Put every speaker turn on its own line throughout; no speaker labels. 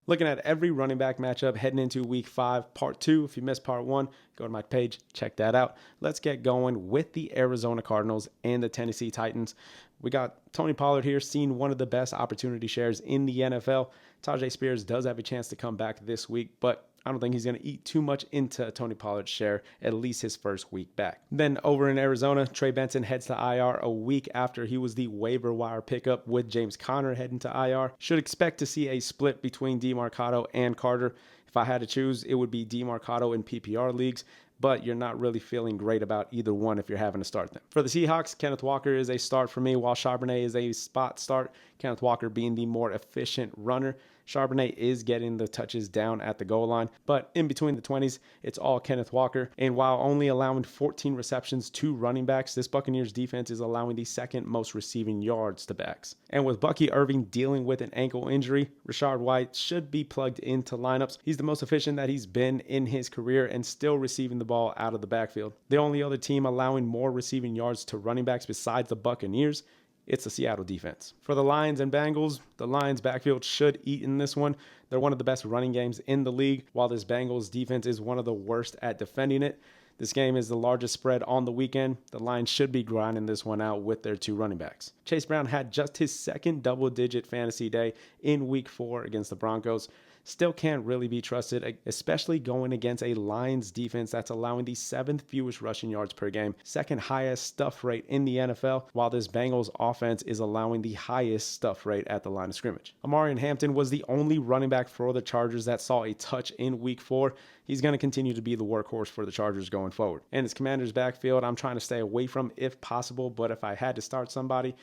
Looking at every running back matchup heading into week 5, part 2. If you missed part 1, go to my page, check that out. Let's get going with the Arizona Cardinals and the Tennessee Titans. We got Tony Pollard here, seeing one of the best opportunity shares in the NFL. Tyjae Spears does have a chance to come back this week, but I don't think he's going to eat too much into Tony Pollard's share, at least his first week back. Then over in Arizona, Trey Benson heads to IR a week after he was the waiver wire pickup with James Conner heading to IR. Should expect to see a split between DeMarcado and Carter. If I had to choose, it would be DeMarcado in PPR leagues, but you're not really feeling great about either one if you're having to start them. For the Seahawks, Kenneth Walker is a start for me, while Charbonnet is a spot start. Kenneth Walker being the more efficient runner. Charbonnet is getting the touches down at the goal line, but in between the 20s, it's all Kenneth Walker. And while only allowing 14 receptions to running backs, this Buccaneers defense is allowing the second most receiving yards to backs. And with Bucky Irving dealing with an ankle injury, Rachaad White should be plugged into lineups. He's the most efficient that he's been in his career and still receiving the ball out of the backfield. The only other team allowing more receiving yards to running backs besides the Buccaneers, it's the Seattle defense. For the Lions and Bengals, the Lions backfield should eat in this one. They're one of the best running games in the league, while this Bengals defense is one of the worst at defending it. This game is the largest spread on the weekend. The Lions should be grinding this one out with their two running backs. Chase Brown had just his second double-digit fantasy day in week 4 against the Broncos. Still can't really be trusted, especially going against a Lions defense that's allowing the 7th fewest rushing yards per game, second highest stuff rate in the NFL, while this Bengals offense is allowing the highest stuff rate at the line of scrimmage. Omarion Hampton was the only running back for the Chargers that saw a touch in week 4. He's going to continue to be the workhorse for the Chargers going forward. And his Commanders backfield, I'm trying to stay away from if possible, but if I had to start somebody,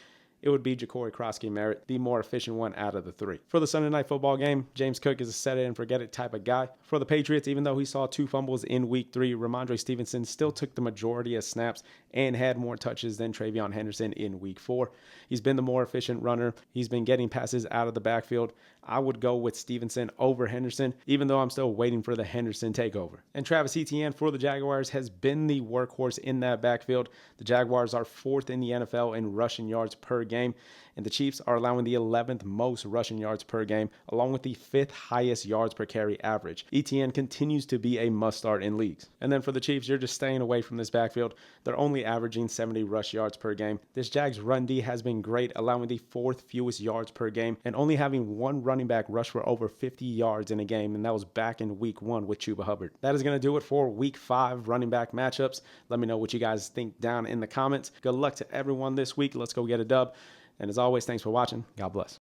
it would be Ja'Cory Krosky-Merritt, the more efficient one out of the 3. For the Sunday night football game, James Cook is a set it and forget it type of guy. For the Patriots, even though he saw 2 fumbles in week 3, Ramondre Stevenson still took the majority of snaps and had more touches than TreVeyon Henderson in week 4. He's been the more efficient runner. He's been getting passes out of the backfield. I would go with Stevenson over Henderson, even though I'm still waiting for the Henderson takeover. And Travis Etienne for the Jaguars has been the workhorse in that backfield. The Jaguars are 4th in the NFL in rushing yards per game, and the Chiefs are allowing the 11th most rushing yards per game, along with the 5th highest yards per carry average. Etienne continues to be a must-start in leagues. And then for the Chiefs, you're just staying away from this backfield. They're only averaging 70 rush yards per game. This Jags run D has been great, allowing the 4th fewest yards per game, and only having one running back rush for over 50 yards in a game, and that was back in week 1 with Chuba Hubbard. That is going to do it for week 5 running back matchups. Let me know what you guys think down in the comments. Good luck to everyone this week. Let's go get a dub. And as always, thanks for watching. God bless.